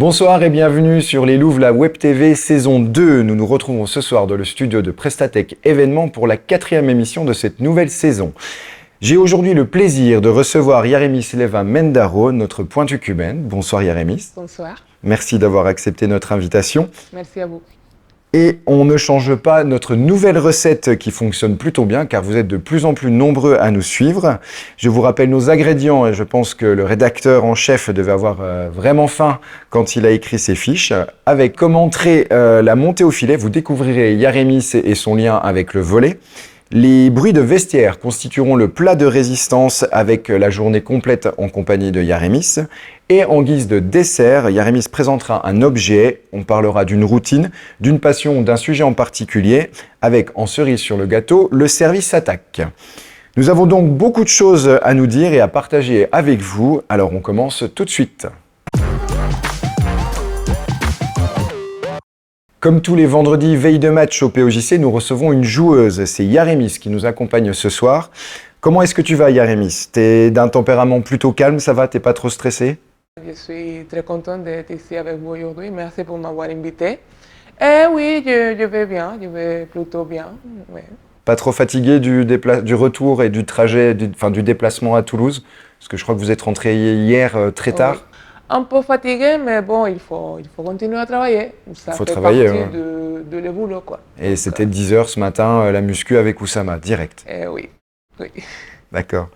Bonsoir et bienvenue sur les Louves, la Web TV saison 2. Nous nous retrouvons ce soir dans le studio de Prestatech Événements pour la 4e émission de cette nouvelle saison. J'ai aujourd'hui le plaisir de recevoir Yaremis Leva Mendaro, notre pointu cubaine. Bonsoir Yaremis. Bonsoir. Merci d'avoir accepté notre invitation. Merci à vous. Et on ne change pas notre nouvelle recette qui fonctionne plutôt bien car vous êtes de plus en plus nombreux à nous suivre. Je vous rappelle nos ingrédients et je pense que le rédacteur en chef devait avoir vraiment faim quand il a écrit ses fiches. Avec comme entrée la montée au filet, vous découvrirez Yaremis et son lien avec le volley. Les bruits de vestiaire constitueront le plat de résistance avec la journée complète en compagnie de Yaremis. Et en guise de dessert, Yaremis présentera un objet, on parlera d'une routine, d'une passion ou d'un sujet en particulier, avec en cerise sur le gâteau, le service attaque. Nous avons donc beaucoup de choses à nous dire et à partager avec vous, alors on commence tout de suite. Comme tous les vendredis, veille de match au POJC, nous recevons une joueuse. C'est Yaremis qui nous accompagne ce soir. Comment est-ce que tu vas, Yaremis? T'es d'un tempérament plutôt calme, ça va? T'es pas trop stressé? Je suis très contente d'être ici avec vous aujourd'hui. Merci pour m'avoir invité. Et oui, je vais bien, je vais plutôt bien. Ouais. Pas trop fatigué du retour et du trajet, du déplacement à Toulouse? Parce que je crois que vous êtes rentré hier très tard. Oui. Un peu fatigué, mais bon, il faut continuer à travailler. Ça fait travailler, partie ouais. de le boulot, quoi. Et c'était 10h ce matin, la muscu avec Oussama, direct. Oui. D'accord.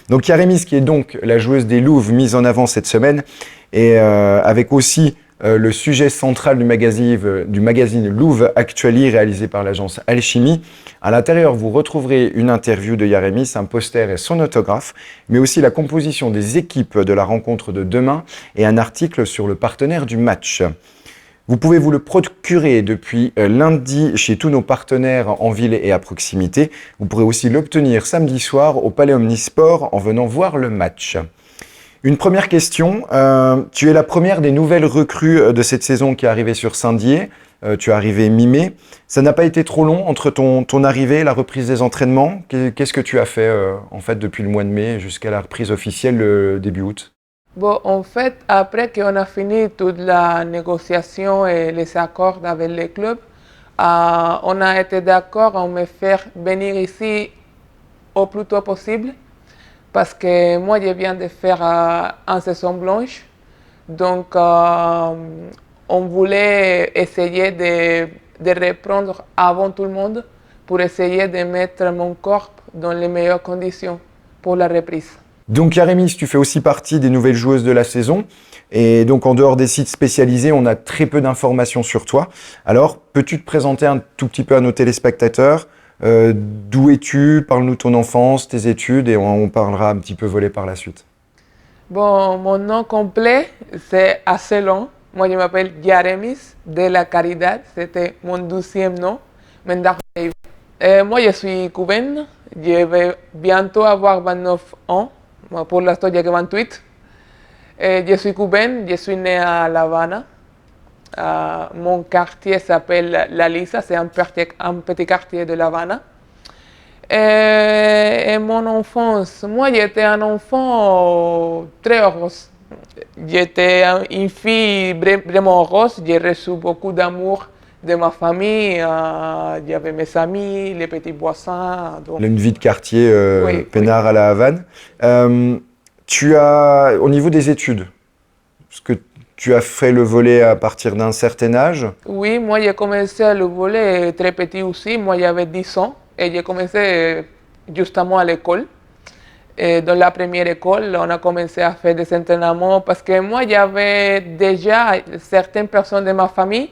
Donc Yaremis, qui est donc la joueuse des Louves mise en avant cette semaine, et avec aussi le sujet central du magazine Louves Actually, réalisé par l'agence Alchimie. À l'intérieur, vous retrouverez une interview de Yaremis, un poster et son autographe, mais aussi la composition des équipes de la rencontre de demain et un article sur le partenaire du match. Vous pouvez vous le procurer depuis lundi chez tous nos partenaires en ville et à proximité. Vous pourrez aussi l'obtenir samedi soir au Palais Omnisport en venant voir le match. Une première question, tu es la première des nouvelles recrues de cette saison qui est arrivée sur Saint-Dié. Tu es arrivée mi-mai. Ça n'a pas été trop long entre ton arrivée et la reprise des entraînements. Qu'est-ce que tu as fait en fait depuis le mois de mai jusqu'à la reprise officielle début août? Bon, en fait, après qu'on a fini toute la négociation et les accords avec les clubs, on a été d'accord à me faire venir ici au plus tôt possible parce que moi, je viens de faire une saison blanche. Donc, on voulait essayer de reprendre avant tout le monde pour essayer de mettre mon corps dans les meilleures conditions pour la reprise. Donc Yaremis, tu fais aussi partie des nouvelles joueuses de la saison. Et donc en dehors des sites spécialisés, on a très peu d'informations sur toi. Alors, peux-tu te présenter un tout petit peu à nos téléspectateurs? D'où es-tu? Parle-nous de ton enfance, tes études et on parlera un petit peu volley par la suite. Bon, mon nom complet, c'est assez long. Moi, je m'appelle Yaremis de la Caridad. C'était mon 12e nom. Mendaro. Moi, je suis cubaine. Je vais bientôt avoir 29 ans. Pour l'instant, j'ai que 28. Je suis cubaine. Je suis née à La Habana. Mon quartier s'appelle La Lisa. C'est un petit quartier de La Habana. Et mon enfance, moi j'étais un enfant très heureuse. J'étais une fille vraiment heureuse. J'ai reçu beaucoup d'amour de ma famille. J'avais mes amis, les petits voisins. Donc... Une vie de quartier oui, peinard oui. à la Havane. Tu as, au niveau des études, est-ce que tu as fait le volley à partir d'un certain âge? Oui, moi j'ai commencé le volley très petit aussi. Moi j'avais 10 ans. Et j'ai commencé justement à l'école. Dans la première école, on a commencé à faire des entraînements parce que moi, j'avais déjà certaines personnes de ma famille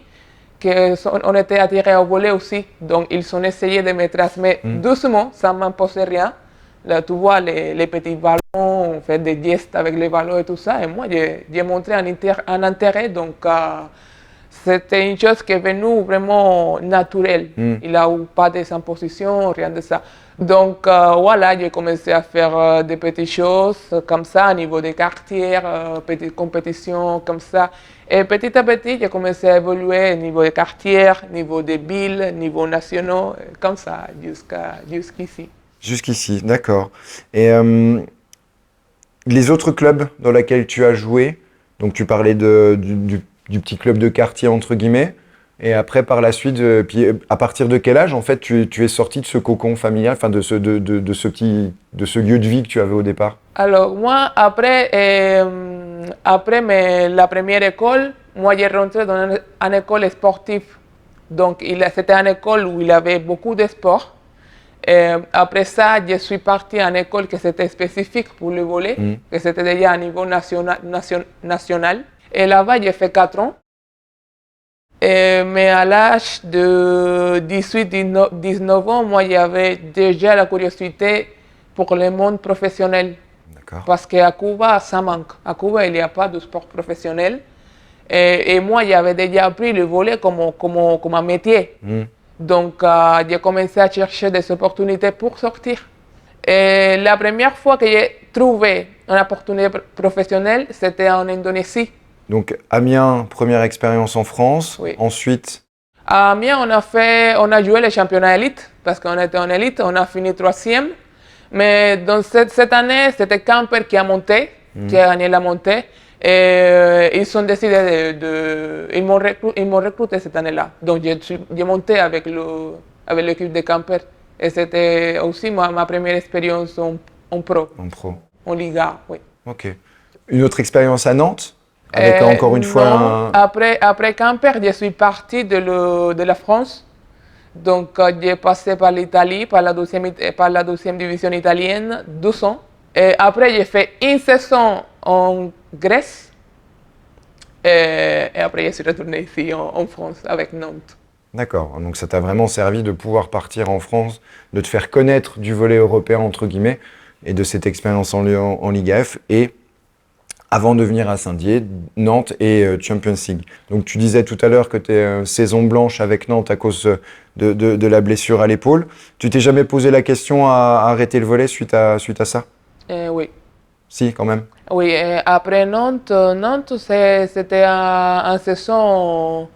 qui ont été attirées au volley aussi. Donc, ils ont essayé de me transmettre doucement, sans m'imposer rien. Là, tu vois, les petits ballons, on fait des gestes avec les ballons et tout ça. Et moi, j'ai montré un intérêt. Donc, c'était une chose qui est venue vraiment naturelle. Il n'y a eu pas de impositions, rien de ça. Donc voilà, j'ai commencé à faire des petites choses comme ça, au niveau des quartiers, petites compétitions comme ça. Et petit à petit, j'ai commencé à évoluer au niveau des quartiers, au niveau des villes, au niveau national, comme ça, jusqu'ici. Jusqu'ici, d'accord. Et les autres clubs dans lesquels tu as joué, donc tu parlais du petit club de quartier, entre guillemets. Et après, par la suite, puis à partir de quel âge, en fait, tu es sorti de ce cocon familial, enfin de ce lieu de vie que tu avais au départ? Alors moi, la première école, moi j'ai rentré dans une école sportive. Donc c'était une école où il y avait beaucoup de sport. Après ça, je suis partie à une école qui était spécifique pour le volley, que c'était déjà à niveau national. Et là-bas, j'ai fait 4 ans. Mais à l'âge de 18-19 ans, moi, j'avais déjà la curiosité pour le monde professionnel. D'accord. Parce qu'à Cuba, ça manque. À Cuba, il n'y a pas de sport professionnel. Et moi, j'avais déjà appris le volley comme un métier. Donc, j'ai commencé à chercher des opportunités pour sortir. Et la première fois que j'ai trouvé une opportunité professionnelle, c'était en Indonésie. Donc, Amiens, première expérience en France. Oui. Ensuite, À Amiens, on a joué les championnats élite, parce qu'on était en élite, on a fini 3e. Mais dans cette année, c'était Camper qui a monté, qui a gagné la montée. Et ils ont décidé ils m'ont recruté cette année-là. Donc j'ai monté avec l'équipe de Camper. Et c'était aussi ma première expérience en pro, en pro. en Liga, oui. Ok. Une autre expérience à Nantes, avec encore une fois non, après Camper, je suis parti de la France. Donc j'ai passé par l'Italie, par la deuxième division italienne, 12 ans. Et après, j'ai fait une saison en Grèce. Et après, je suis retourné ici en France avec Nantes. D'accord, donc ça t'a vraiment servi de pouvoir partir en France, de te faire connaître du volley européen, entre guillemets, et de cette expérience en Liga F, et avant de venir à Saint-Dié, Nantes et Champions League. Donc tu disais tout à l'heure que tu es saison blanche avec Nantes à cause de la blessure à l'épaule. Tu t'es jamais posé la question à arrêter le volley suite à ça? Oui. Si, quand même. Oui, après Nantes, c'était une saison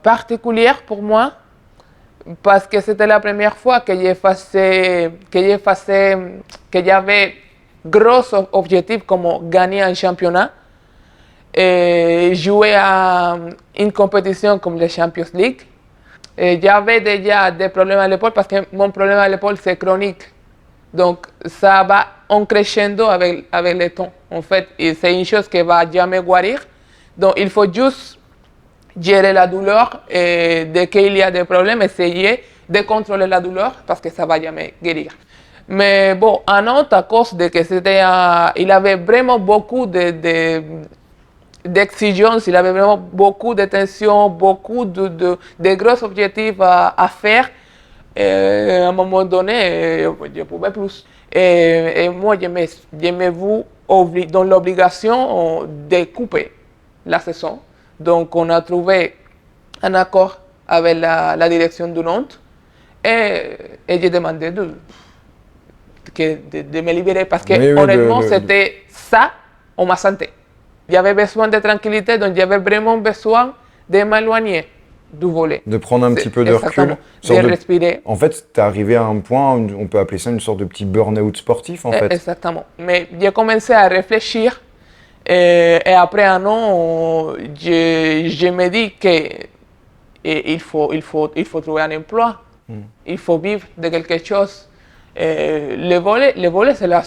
particulière pour moi parce que c'était la première fois que j'avais gros objectifs comme gagner un championnat et jouer à une compétition comme la Champions League. J'avais déjà des problèmes à l'épaule parce que mon problème à l'épaule c'est chronique. Donc ça va en crescendo avec le temps. En fait, c'est une chose qui va jamais guérir. Donc il faut juste gérer la douleur et dès qu'il y a des problèmes, essayer de contrôler la douleur parce que ça va jamais guérir. Mais bon, à Nantes, à cause de que il avait vraiment beaucoup d'exigences, il avait vraiment beaucoup de tensions, beaucoup de gros objectifs à faire. Et à un moment donné, je ne pouvais plus. Et moi, je me vu dans l'obligation de couper la saison. Donc, on a trouvé un accord avec la direction de Nantes et j'ai demandé de me libérer parce que Oui, honnêtement, c'était ça en ma santé. J'avais besoin de tranquillité, donc j'avais vraiment besoin de m'éloigner du volley. De prendre un petit peu de recul. De respirer. En fait, tu es arrivé à un point, on peut appeler ça une sorte de petit burn-out sportif, en fait. Exactement. Mais j'ai commencé à réfléchir et après un an, je me dis qu'il faut trouver un emploi. Il faut vivre de quelque chose. Le volley, c'est la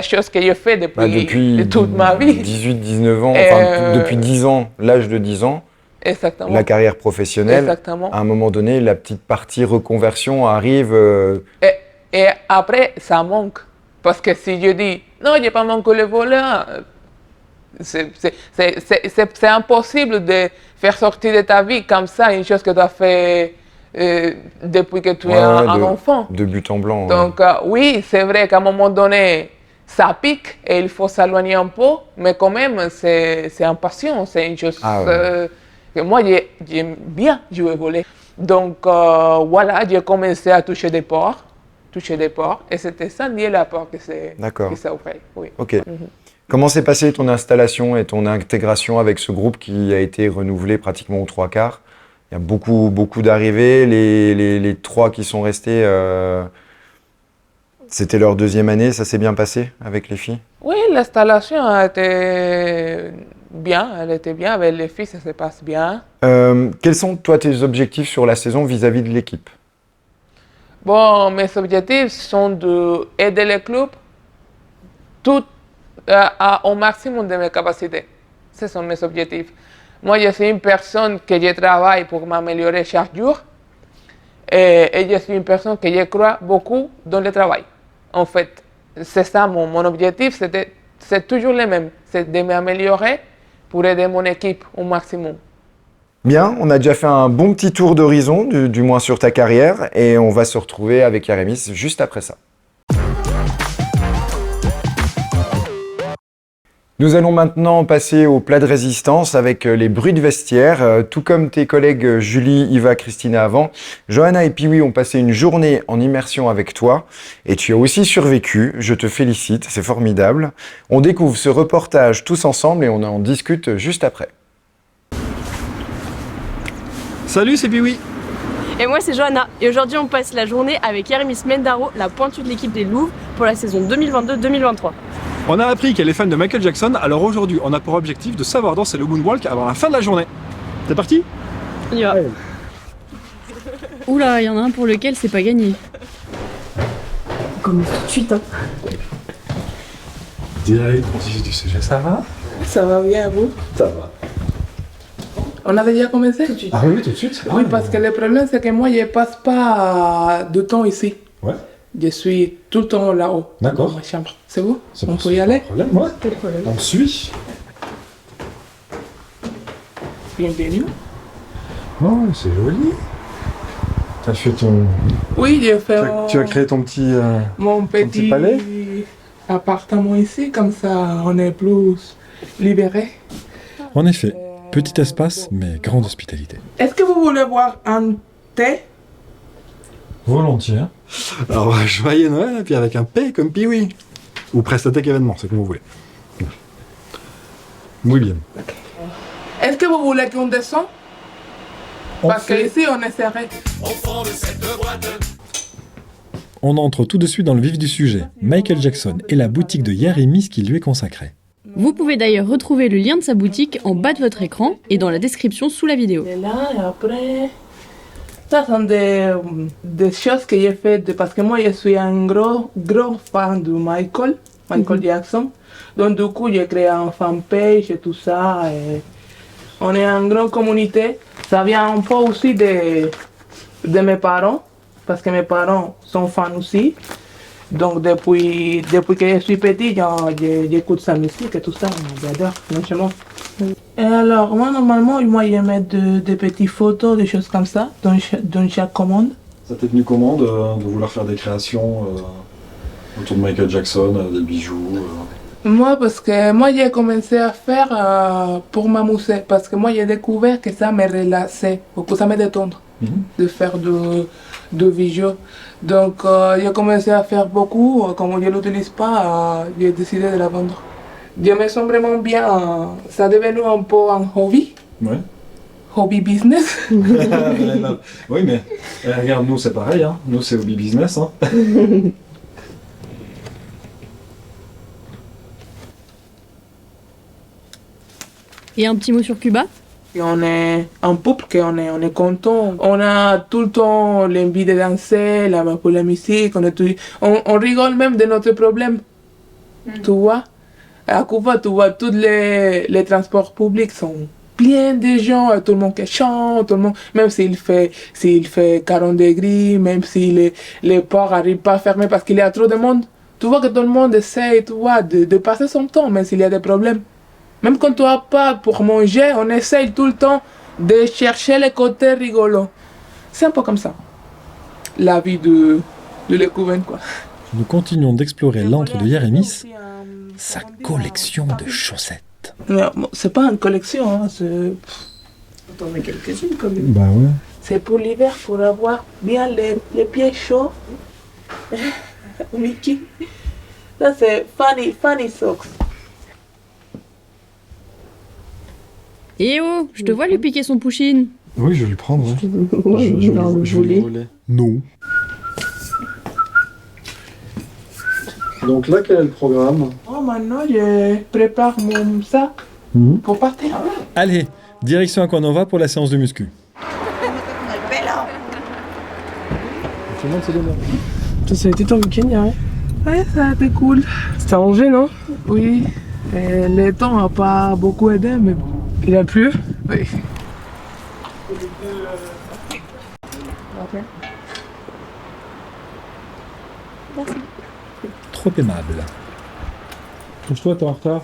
chose que j'ai fait depuis toute ma vie. 18-19 ans, enfin depuis 10 ans, l'âge de 10 ans. Exactement. La carrière professionnelle. Exactement. À un moment donné, la petite partie reconversion arrive. Et après, ça manque. Parce que si je dis, non, je n'ai pas manqué le volley, c'est impossible de faire sortir de ta vie comme ça une chose que tu as fait depuis que tu es un enfant. De but en blanc. Donc, oui, c'est vrai qu'à un moment donné, ça pique et il faut s'éloigner un peu, mais quand même, c'est une passion, c'est une chose que moi, j'aime bien jouer au volley. Donc, voilà, j'ai commencé à toucher des ports, et c'était Saint-Dié la porte qui s'est ouverte. Oui. Ok. Comment s'est passée ton installation et ton intégration avec ce groupe qui a été renouvelé pratiquement aux 3/4? Il y a beaucoup d'arrivées. Les 3 qui sont restés, C'était leur deuxième année, ça s'est bien passé avec les filles? Oui, l'installation a été bien, elle était bien. Avec les filles, ça se passe bien. Quels sont, toi, tes objectifs sur la saison vis-à-vis de l'équipe? Bon, mes objectifs sont d'aider le club tout au maximum de mes capacités. Ce sont mes objectifs. Moi, je suis une personne que je travaille pour m'améliorer chaque jour. Et je suis une personne que je crois beaucoup dans le travail. En fait, c'est ça mon objectif, c'est toujours le même, c'est de m'améliorer pour aider mon équipe au maximum. Bien, on a déjà fait un bon petit tour d'horizon, du moins sur ta carrière, et on va se retrouver avec Yaremis juste après ça. Nous allons maintenant passer au plat de résistance avec les bruits de vestiaire. Tout comme tes collègues Julie, Iva, Christina avant, Johanna et Piwi ont passé une journée en immersion avec toi et tu as aussi survécu. Je te félicite, c'est formidable. On découvre ce reportage tous ensemble et on en discute juste après. Salut, c'est Piwi. Et moi c'est Johanna, et aujourd'hui on passe la journée avec Yaremis Mendaro, la pointue de l'équipe des Louvres pour la saison 2022-2023. On a appris qu'elle est fan de Michael Jackson, alors aujourd'hui on a pour objectif de savoir danser le moonwalk avant la fin de la journée. T'es parti? On y va. Oula, il y en a un pour lequel c'est pas gagné. On commence tout de suite hein. Direct, on du sujet, ça va? Ça va bien, vous? Ça va. On avait déjà commencé? Ah oui, tout de suite. Oui, parce que le problème, c'est que moi, je ne passe pas de temps ici. Ouais. Je suis tout le temps là-haut, D'accord. dans ma chambre. C'est vous? C'est On pas- peut y c'est aller? pas un problème, ouais. Pas de problème. On suit. Bienvenue. Oh, c'est joli. T'as fait ton... Oui, j'ai fait Tu as créé ton petit... mon petit palais? appartement ici, comme ça on est plus libéré. En effet, petit espace, mais grande hospitalité. Est-ce que vous voulez boire un thé? Volontiers. Alors, joyeux Noël, et puis avec un P comme Piwi. Ou Prestatec événement, c'est comme vous voulez. Muy bien. Est-ce que vous voulez qu'on descende? Parce qu'ici on est serré. On entre tout de suite dans le vif du sujet. Michael Jackson et la boutique de Yaremis qui lui est consacrée. Vous pouvez d'ailleurs retrouver le lien de sa boutique en bas de votre écran et dans la description sous la vidéo. Et là, et après... Ça sont des choses que j'ai faites parce que moi je suis un gros fan de Michael Jackson. Donc du coup j'ai créé un fanpage et tout ça. Et on est une grande communauté. Ça vient un peu aussi de mes parents parce que mes parents sont fans aussi. Donc depuis que je suis petit, j'écoute sa musique et tout ça. J'adore, franchement. Et alors, moi, normalement, moi, je mets des petites photos, des choses comme ça, dans chaque commande. Ça t'est venu comment de vouloir faire des créations autour de Michael Jackson, des bijoux Moi, parce que moi, j'ai commencé à faire pour m'amuser, parce que moi, j'ai découvert que ça me relaxait, que ça me détend de faire de bijoux. Donc, j'ai commencé à faire beaucoup, comme je ne l'utilise pas, j'ai décidé de la vendre. Je me sens vraiment bien, ça est devenu un peu un hobby. Ouais. Hobby business. Oui, mais regarde, nous c'est pareil, hein. Nous c'est hobby business. Hein. Et un petit mot sur Cuba? Et on est un peuple qu'on on est content. On a tout le temps l'envie de danser, pour la musique, on rigole même de notre problème. Tu vois? À Cuba, tu vois, tous les transports publics sont pleins de gens, tout le monde qui chante, tout le monde, même s'il fait 40 degrés, même si les ports n'arrivent pas à fermer parce qu'il y a trop de monde. Tu vois que tout le monde essaie, tu vois, de passer son temps, même s'il y a des problèmes. Même quand tu n'as pas pour manger, on essaye tout le temps de chercher les côtés rigolos. C'est un peu comme ça, la vie de l'écouvenne, quoi. Nous continuons d'explorer l'antre de Yaremis, sa collection de chaussettes. C'est pas une collection, hein, c'est... J'en ai quelques-unes quand même. Bah ouais. C'est pour l'hiver, pour avoir bien les pieds chauds. Mickey. Ça c'est funny socks. Eh oh, je te vois lui piquer son pushing. Oui, je vais lui prendre. Ouais. Je vais lui voler. Non. Donc là, quel est le programme? Oh, maintenant, je prépare mon sac pour partir. Allez, direction à Kwanova pour la séance de muscu. Tout le monde s'est donné. Ça a été ton week-end hier, hein? Ouais, ça a été cool. C'était arrangé, non? Oui, et le temps n'a pas beaucoup aidé, mais bon. Il a plu? Oui. Trop aimable. Couche-toi, t'es en retard.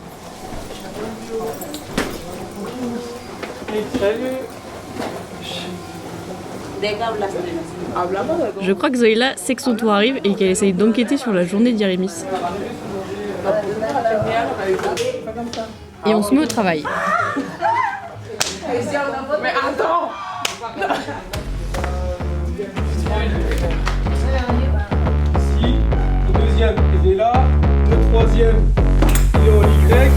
Je crois que Zoïla sait que son tour arrive et qu'elle essaye d'enquêter sur la journée d'Yérémis. Et on se met au travail. Mais attends! Ici, le deuxième, il est là. Le troisième, il est au Y.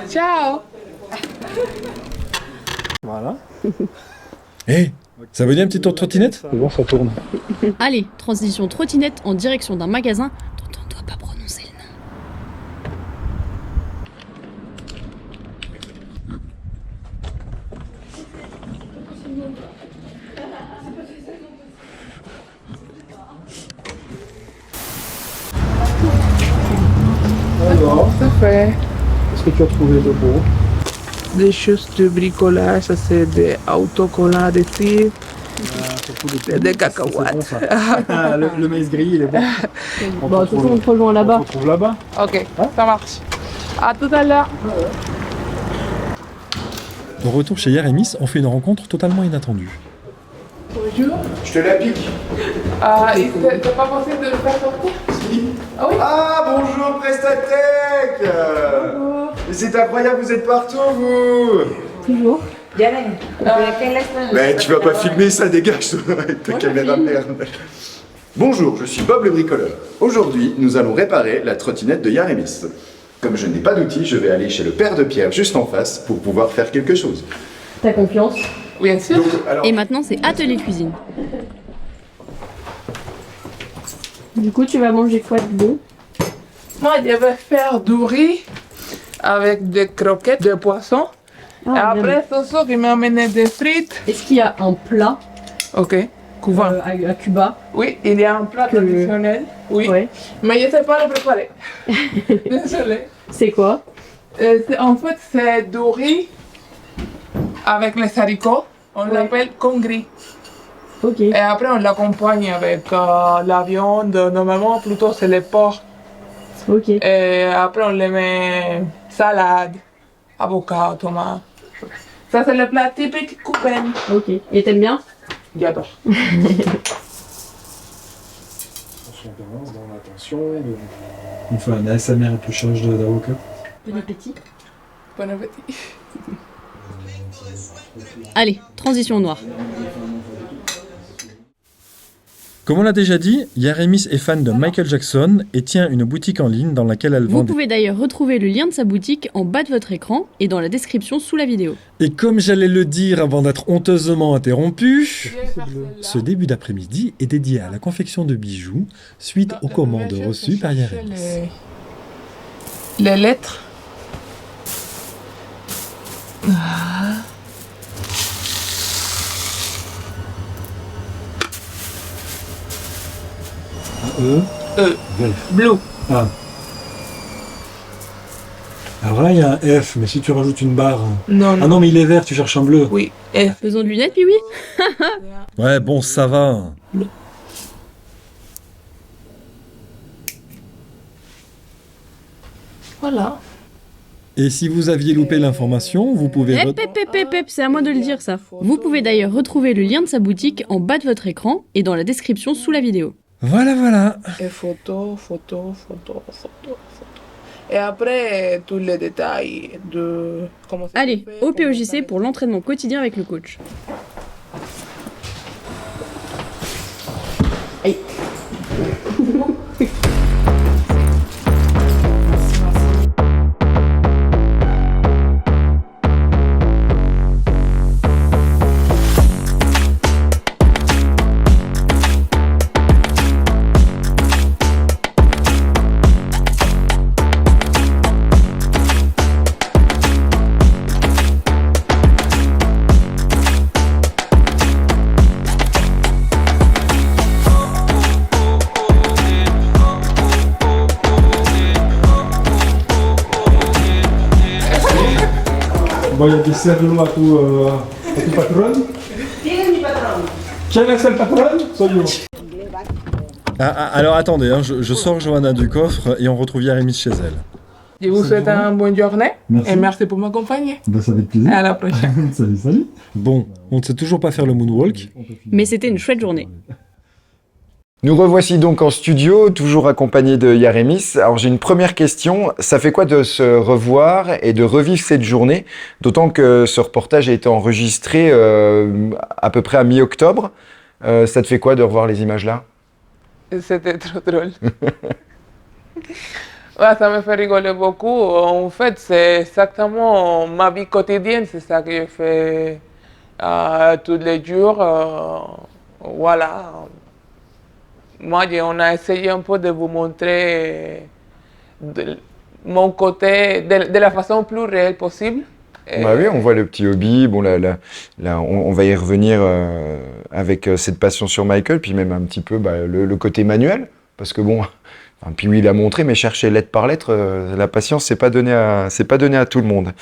Ciao! Voilà. Hé, ça veut dire un petit tour de trottinette? C'est bon, ça tourne. Allez, transition trottinette en direction d'un magasin dont on ne doit pas prononcer le nom. Alors, Ça fait qu'est-ce que tu as trouvé de beau? des choses de bricolage, ça c'est des autocollants adhésifs, des cacahuètes. Le maïs gris, il est bon. Bon, de toute façon, on te rejoint On là-bas. se retrouve là-bas. Ok, ça marche. À tout à l'heure. Au retour chez Yérémis, on fait une rencontre totalement inattendue. Bonjour. Je te la pique. C'est pas possible de le faire sortir? Ah oui? Ah, bonjour Prestatech. C'est incroyable, vous êtes partout, vous. Toujours. Mais tu vas pas filmer ça, dégage avec ta caméra merde. Bonjour, je suis Bob le bricoleur. Aujourd'hui, nous allons réparer la trottinette de Yérémis. Comme je n'ai pas d'outils, je vais aller chez le père de Pierre juste en face pour pouvoir faire quelque chose. T'as confiance? Bien sûr. Donc, alors, Et maintenant, c'est atelier cuisine. Du coup, tu vas manger quoi de bon? Moi, je vais faire du riz avec des croquettes de poisson. Et Ah, après, Soso qui m'a amené des frites. Est-ce qu'il y a un plat Ok, couvent. à Cuba? Oui, il y a un plat Que- traditionnel. Oui. Ouais. Mais je ne sais pas le préparer. Désolée. C'est quoi? En fait, c'est du riz avec les haricots. On l'appelle congri. Ok. Et après, on l'accompagne avec la viande. Normalement, plutôt, c'est les porcs. Ok. Et après, on les met salade, avocat, tomate. Ça, c'est le plat typique cubain. Ok. Et t'aimes bien? J'adore. On commence dans l'attention. On fait un ASMR épluchage d'avocat. Bon appétit. Bon appétit. Allez, transition noire. Comme on l'a déjà dit, Yérémis est fan de Michael Jackson et tient une boutique en ligne dans laquelle elle vend Vous des... pouvez d'ailleurs retrouver le lien de sa boutique en bas de votre écran et dans la description sous la vidéo. Et comme j'allais le dire avant d'être honteusement interrompu, ce début d'après-midi est dédié à la confection de bijoux suite aux commandes reçues par Yérémis. Les lettres. Blue. Ah. Alors là, il y a un F, mais si tu rajoutes une barre. Non, non. Ah non, mais il est vert, tu cherches un bleu. Oui, F. Besoin de lunettes, oui oui. Ouais, bon, ça va. Voilà. Et si vous aviez loupé l'information, vous pouvez... C'est à moi de le dire ça. Vous pouvez d'ailleurs retrouver le lien de sa boutique en bas de votre écran et dans la description sous la vidéo. Voilà. Et photo. Et après, tous les détails de comment ça se Allez, fait, au comment ça POJC pour l'entraînement quotidien avec le coach. Voy a decirlo a tu patrón. ¿Quién es mi patrón? ¿Quién es el patrón? Soy yo. Alors attendez, hein, je sors Johanna du coffre et on retrouve Yaremis chez elle. Je vous souhaite une bonne journée Merci. et merci pour m'accompagner. Ça avec plaisir. À la prochaine. Salut. Bon, on ne sait toujours pas faire le moonwalk. Mais c'était une chouette journée. Nous revoici donc en studio, toujours accompagné de Yaremis. Alors j'ai une première question, ça fait quoi de se revoir et de revivre cette journée? D'autant que ce reportage a été enregistré à peu près à mi-octobre. Ça te fait quoi de revoir les images là? C'était trop drôle. Ouais, ça me fait rigoler beaucoup. En fait, c'est exactement ma vie quotidienne. C'est ça que je fais tous les jours. Voilà. Moi, on a essayé un peu de vous montrer mon côté de la façon plus réelle possible. Bah oui, on voit le petit hobby. Bon, là, on va y revenir avec cette passion sur Michael, puis même un petit peu le côté manuel, parce que bon, enfin, puis oui, il a montré, mais chercher lettre par lettre, la patience, c'est pas donné à tout le monde.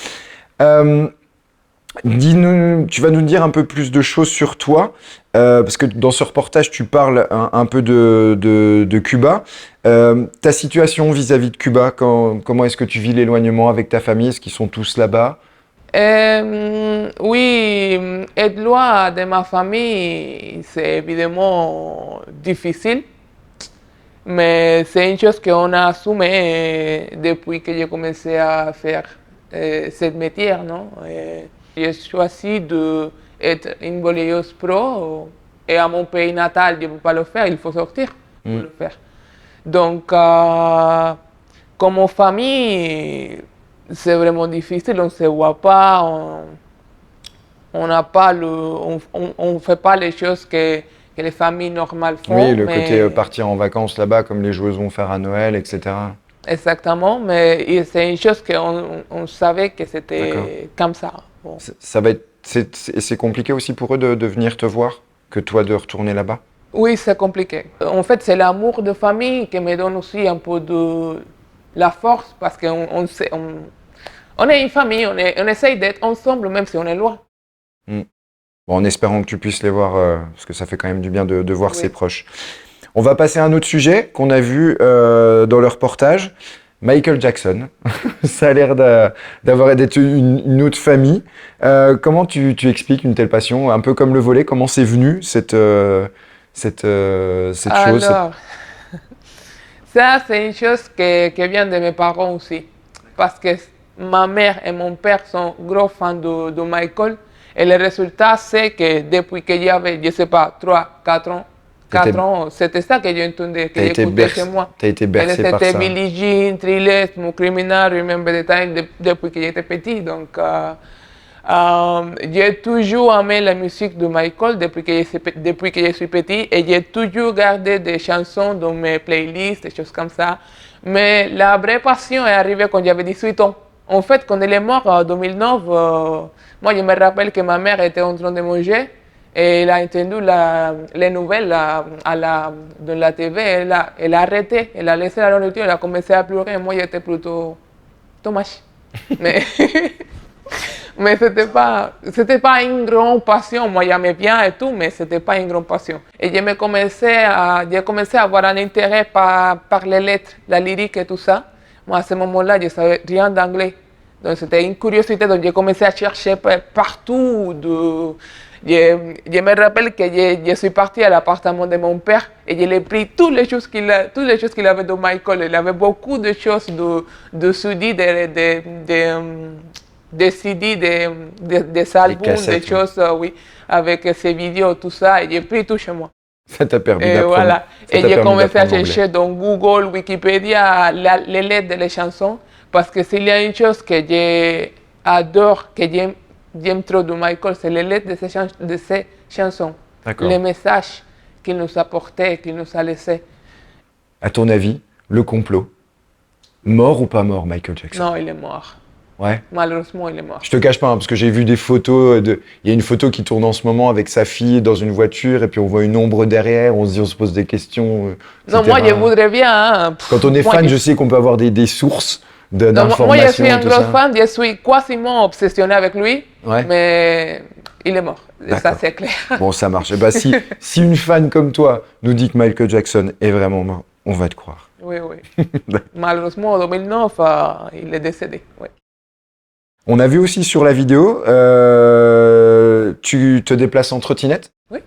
Dis-nous, tu vas nous dire un peu plus de choses sur toi, parce que dans ce reportage, tu parles un peu de Cuba. Ta situation vis-à-vis de Cuba, comment est-ce que tu vis l'éloignement avec ta famille? Est-ce qu'ils sont tous là-bas? Oui, être loin de ma famille, c'est évidemment difficile, mais c'est une chose qu'on a assumée depuis que j'ai commencé à faire ce métier, non? J'ai choisi d'être une volleyeuse pro et à mon pays natal, je ne peux pas le faire, il faut sortir pour le faire. Donc, comme famille, c'est vraiment difficile, on ne se voit pas, on ne fait pas les choses que les familles normales font. Oui, le côté partir en vacances là-bas, comme les joueuses vont faire à Noël, etc. Exactement, mais c'est une chose qu'on savait que c'était comme ça. Bon. C'est compliqué aussi pour eux de venir te voir, que toi de retourner là-bas? Oui, c'est compliqué. En fait, c'est l'amour de famille qui me donne aussi un peu de la force, parce qu'on est une famille, on essaye d'être ensemble même si on est loin. Bon, en espérant que tu puisses les voir, parce que ça fait quand même du bien de voir ses proches. On va passer à un autre sujet qu'on a vu dans le reportage. Michael Jackson, ça a l'air d'être une autre famille. Comment tu expliques une telle passion? Un peu comme le volley, comment c'est venu cette chose? Alors, ça c'est une chose qui vient de mes parents aussi. Parce que ma mère et mon père sont gros fans de Michael. Et le résultat, c'est que depuis que j'avais, je ne sais pas, 3, 4 ans, c'était ça que j'entendais, que j'écoutais chez moi. Tu as été bercé par ça. C'était Billie Jean, Thriller, Smooth Criminal, Remember the Time, depuis que j'étais petit. Donc, j'ai toujours aimé la musique de Michael depuis que je suis petit. Et j'ai toujours gardé des chansons dans mes playlists, des choses comme ça. Mais la vraie passion est arrivée quand j'avais 18 ans. En fait, quand il est mort en 2009, moi je me rappelle que ma mère était en train de manger et elle a entendu les nouvelles dans la TV. Elle a arrêté, elle a laissé la nourriture, elle a commencé à pleurer. Et moi j'étais plutôt dommage. Mais c'était pas une grande passion. Moi j'aimais bien et tout, mais c'était pas une grande passion. Et j'ai commencé à avoir un intérêt par les lettres, la lyrique et tout ça. Moi, à ce moment-là, je ne savais rien d'anglais. Donc c'était une curiosité, donc j'ai commencé à chercher partout. Je me rappelle que je suis partie à l'appartement de mon père et je l'ai pris toutes les choses qu'il avait de Michael. Il avait beaucoup de choses, de CD, des CD, des albums, cassettes, des choses, oui, avec ses vidéos, tout ça, et j'ai pris tout chez moi. Ça t'a permis Et d'apprendre. voilà. Ça Et t'a j'ai permis commencé à d'apprendre chercher dans Google, Wikipédia, les lettres des chansons, parce que s'il y a une chose que j'adore, que j'aime trop de Michael, c'est les lettres de ses chansons. D'accord. Les messages qu'il nous apportait, qu'il nous a laissés. À ton avis, le complot, mort ou pas mort, Michael Jackson? Non, il est mort. Ouais. Malheureusement, il est mort. Je te cache pas, hein, parce que j'ai vu des photos il y a une photo qui tourne en ce moment avec sa fille dans une voiture et puis on voit une ombre derrière, on se pose des questions. Non, etc. moi, je voudrais bien. Hein. Quand on est Moi, fan, je sais qu'on peut avoir des sources non, d'informations. moi, je suis un tout gros ça. fan, je suis quasiment obsessionnée avec lui, Ouais. mais il est mort. Ça, D'accord. c'est clair. Bon, ça marche. Eh ben, si une fan comme toi nous dit que Michael Jackson est vraiment mort, on va te croire. Oui, oui. Malheureusement, en 2009, il est décédé. Oui. On a vu aussi sur la vidéo, tu te déplaces en trottinette? Oui.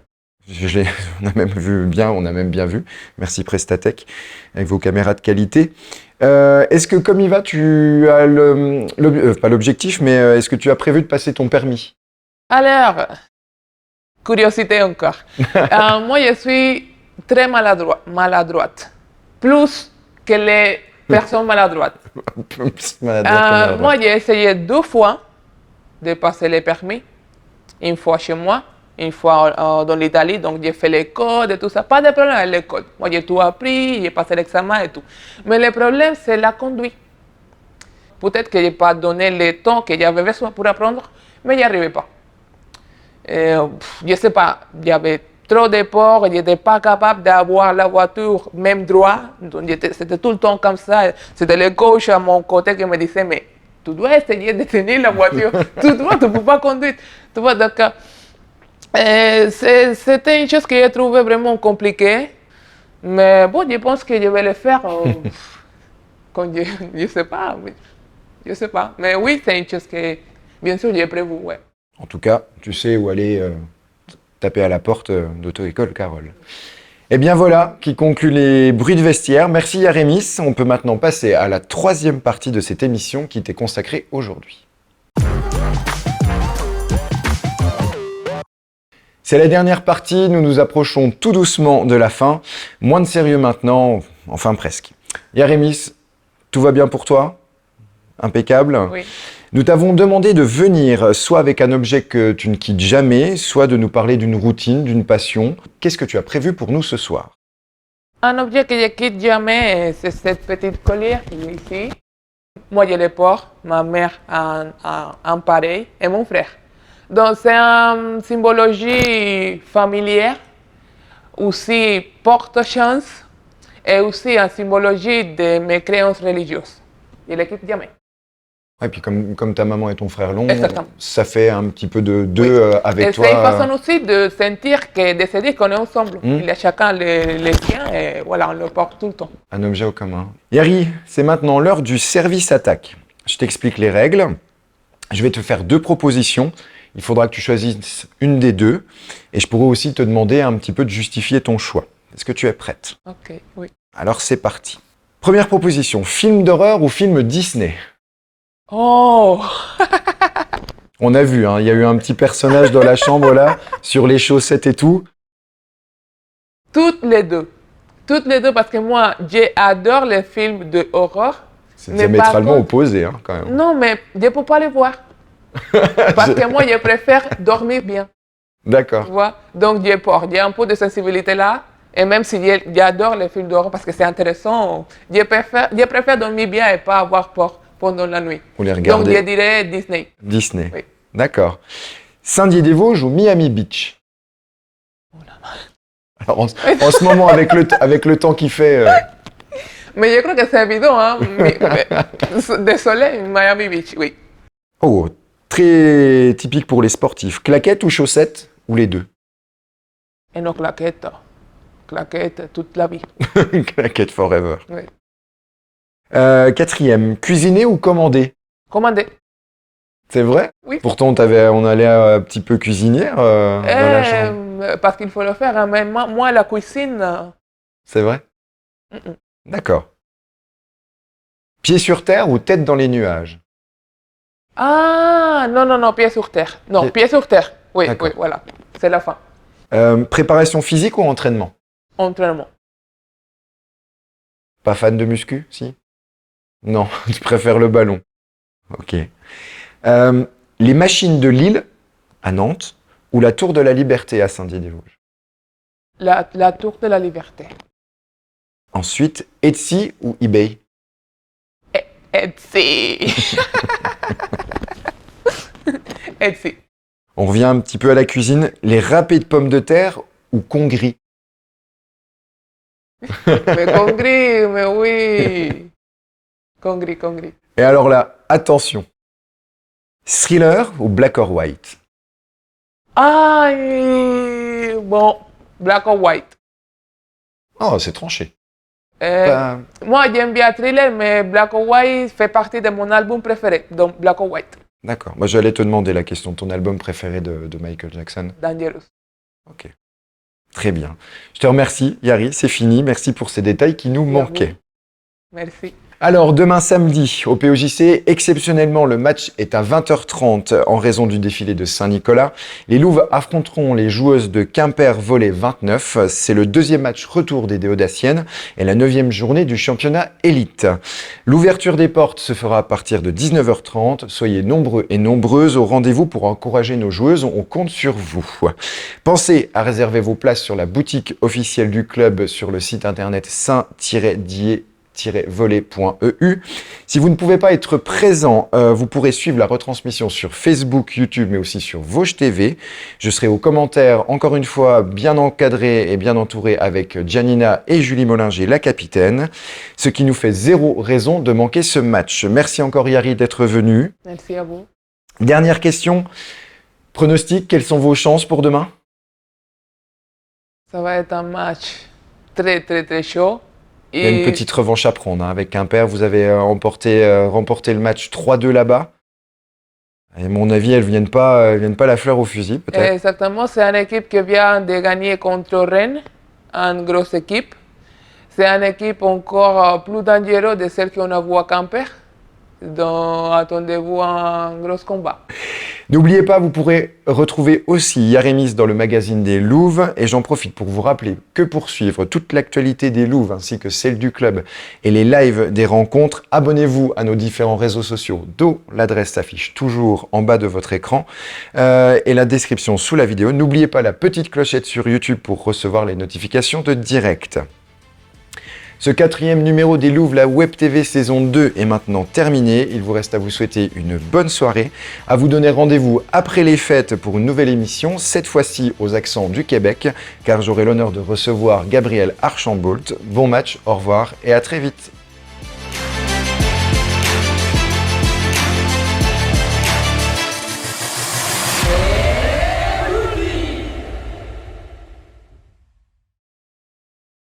On a même bien vu. Merci Prestatech, avec vos caméras de qualité. Est-ce que comme il va, tu as pas l'objectif, mais est-ce que tu as prévu de passer ton permis? Alors, curiosité encore. Moi, je suis très maladroite. Plus que les personnes maladroites. Moi, j'ai essayé 2 fois de passer le permis. Une fois chez moi, une fois dans l'Italie. Donc, j'ai fait les codes et tout ça. Pas de problème avec les codes. Moi, j'ai tout appris, j'ai passé l'examen et tout. Mais le problème, c'est la conduite. Peut-être que je n'ai pas donné le temps que j'avais besoin pour apprendre, mais je n'y arrivais pas. Je ne sais pas, il y avait trop de peur, je n'étais pas capable d'avoir la voiture même droit. C'était tout le temps comme ça. C'était le coach à mon côté qui me disait, mais tu dois essayer de tenir la voiture. Tu ne peux pas conduire. Tu vois, donc, c'était une chose que j'ai trouvé vraiment compliquée. Mais bon, je pense que je vais le faire quand je ne sais pas. Je ne sais pas. Mais oui, c'est une chose que, bien sûr, j'ai prévu. Ouais. En tout cas, tu sais où aller taper à la porte d'Auto-École Carole. Et bien voilà, qui conclut les bruits de vestiaire. Merci Yarémis. On peut maintenant passer à la 3e partie de cette émission qui t'est consacrée aujourd'hui. C'est la dernière partie, nous nous approchons tout doucement de la fin. Moins de sérieux maintenant, enfin presque. Yarémis, tout va bien pour toi? Impeccable? Oui. Nous t'avons demandé de venir soit avec un objet que tu ne quittes jamais, soit de nous parler d'une routine, d'une passion. Qu'est-ce que tu as prévu pour nous ce soir? Un objet que je ne quitte jamais, c'est cette petite collier ici. Moi, je le porte, ma mère a un pareil et mon frère. Donc, c'est une symbologie familière, aussi porte-chance et aussi une symbologie de mes croyances religieuses. Je ne le quitte jamais. Et puis comme ta maman et ton frère l'ont, Exactement. ça fait un petit peu de deux avec et toi. C'est une façon aussi de sentir de se dire qu'on est ensemble. Il y a chacun les siens et voilà, on le porte tout le temps. Un objet au commun. Yari, c'est maintenant l'heure du service attaque. Je t'explique les règles. Je vais te faire 2 propositions. Il faudra que tu choisisses une des 2. Et je pourrai aussi te demander un petit peu de justifier ton choix. Est-ce que tu es prête? Ok, oui. Alors c'est parti. Première proposition, film d'horreur ou film Disney? Oh! On a vu, hein, il y a eu un petit personnage dans la chambre là, sur les chaussettes et tout. Toutes les deux. Toutes les deux parce que moi, j'adore les films d'horreur. C'est Mais diamétralement par contre- opposé hein, quand même. Non, mais je ne peux pas les voir. Parce que moi, je préfère dormir bien. D'accord. Tu vois? Donc, j'ai un peu de sensibilité là. Et même si j'adore les films d'horreur parce que c'est intéressant, je préfère dormir bien et pas avoir peur pendant la nuit. Pour les Donc, regarder. je dirais Disney. Disney. Oui. D'accord. Saint-Dié-des-Vosges ou Miami Beach? Alors, en ce moment, avec le temps qu'il fait, Mais je crois que c'est évident, hein. Désolé, Miami Beach, oui. oh, très typique pour les sportifs. Claquettes ou chaussettes? Ou les deux? Et nos claquettes. Claquettes toute la vie. Claquettes forever. Oui. 4e, cuisiner ou commander? Commandez. C'est vrai? Oui. Pourtant, on allait un petit peu cuisiner dans la chambre. Parce qu'il faut le faire, hein, mais moi, la cuisine... C'est vrai? mm-mm. D'accord. Pied sur terre ou tête dans les nuages? Ah, non, pied sur terre. Non, Pied- pied sur terre. Oui, D'accord. voilà. C'est la fin. Préparation physique ou entraînement? Entraînement. Pas fan de muscu, si? Non, tu préfères le ballon. Ok. Les machines de Lille à Nantes ou la Tour de la Liberté à Saint-Dié-des-Vosges? La tour de la liberté. Ensuite, Etsy ou eBay? Etsy. Etsy. On revient un petit peu à la cuisine. Les râpés de pommes de terre ou congris? Mais congri, mais oui. Congri. Et alors là, attention. Thriller ou black or white? Ah, bon, black or white. Oh, c'est tranché. Euh, Pas- Moi, j'aime bien Thriller, mais Black or White fait partie de mon album préféré, donc Black or White, D'accord. Moi, j'allais te demander la question de ton album préféré de Michael Jackson. Dangerous. Ok. Très bien. Je te remercie, Yari. C'est fini. Merci pour ces détails qui nous Merci à vous. manquaient. Merci. Alors, demain samedi, au POJC, exceptionnellement, le match est à 20h30 en raison du défilé de Saint-Nicolas. Les Louves affronteront les joueuses de Quimper Volley 29. C'est le deuxième match retour des Déodaciennes et la 9e journée du championnat élite. L'ouverture des portes se fera à partir de 19h30. Soyez nombreux et nombreuses au rendez-vous pour encourager nos joueuses. On compte sur vous. Pensez à réserver vos places sur la boutique officielle du club sur le site internet saint-dié volley.eu. Si vous ne pouvez pas être présent, vous pourrez suivre la retransmission sur Facebook, YouTube, mais aussi sur Vosges TV. Je serai aux commentaires, encore une fois, bien encadré et bien entouré avec Giannina et Julie Mollinger, la capitaine, ce qui nous fait zéro raison de manquer ce match. Merci encore Yari d'être venu. Merci à vous. Dernière question. Pronostic, quelles sont vos chances pour demain? Ça va être un match très chaud. Il y a une petite revanche à prendre hein. Avec Quimper, vous avez remporté le match 3-2 là-bas. Et à mon avis, elles viennent pas la fleur au fusil, peut-être. Exactement, c'est une équipe qui vient de gagner contre Rennes, une grosse équipe. C'est une équipe encore plus dangereuse de celle qu'on a vue à Quimper. Donc, attendez-vous à un gros combat. N'oubliez pas, vous pourrez retrouver aussi Yaremis dans le magazine des Louves. Et j'en profite pour vous rappeler que pour suivre toute l'actualité des Louves ainsi que celle du club et les lives des rencontres, abonnez-vous à nos différents réseaux sociaux dont l'adresse s'affiche toujours en bas de votre écran et la description sous la vidéo. N'oubliez pas la petite clochette sur YouTube pour recevoir les notifications de direct. Ce 4e numéro des Louves, la Web TV saison 2 est maintenant terminé. Il vous reste à vous souhaiter une bonne soirée, à vous donner rendez-vous après les fêtes pour une nouvelle émission, cette fois-ci aux accents du Québec, car j'aurai l'honneur de recevoir Gabriel Archambault. Bon match, au revoir et à très vite.